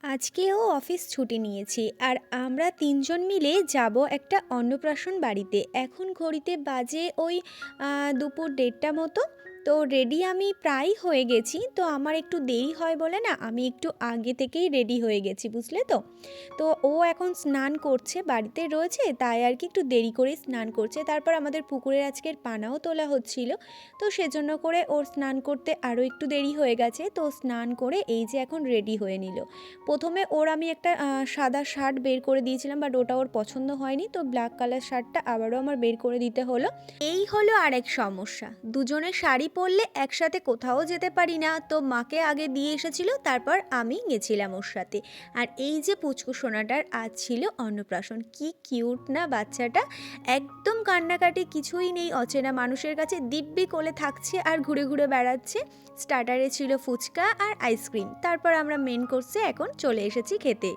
আজকেও অফিস ছুটি নিয়েছি আর আমরা তিনজন মিলে যাব একটা অন্নপ্রাশন বাড়িতে। এখন ঘড়িতে বাজে ওই দুপুর ১:৩০ মতো। তো রেডি আমি প্রায় হয়ে গেছি, তো আমার একটু দেরি হয় বলে না আমি একটু আগে থেকেই রেডি হয়ে গেছি, বুঝলে তো। তো ও এখন স্নান করছে, বাড়িতে রয়েছে তাই আর কি একটু দেরি করে স্নান করছে। তারপর আমাদের পুকুরের আজকের পানাও তোলা হচ্ছিল, তো সেজন্য করে ওর স্নান করতে আরও একটু দেরি হয়ে গেছে। তো স্নান করে এই যে এখন রেডি হয়ে নিল। প্রথমে ওর আমি একটা সাদা শার্ট বের করে দিয়েছিলাম, বাট ওটা ওর পছন্দ হয়নি, তো ব্ল্যাক কালার শার্টটা আবারও আমার বের করে দিতে হলো। এই হলো আরেক সমস্যা, দুজনে শাড়ি পরলে একসাথে কোথাও যেতে পারি না। তো মাকে আগে দিয়ে এসেছিল, তারপর আমি গেছিলাম ওর সাথে। আর এই যে পুচকু সোনাটার আজ ছিল অন্নপ্রাশন, কি কিউট না বাচ্চাটা, একদম কান্নাকাটি কিছুই নেই, অচেনা মানুষের কাছে দিব্যি কোলে থাকছে আর ঘুরে ঘুরে বেড়াচ্ছে। স্টার্টারে ছিল ফুচকা আর আইসক্রিম, তারপর আমরা মেন কোর্সে এখন চলে এসেছি খেতে।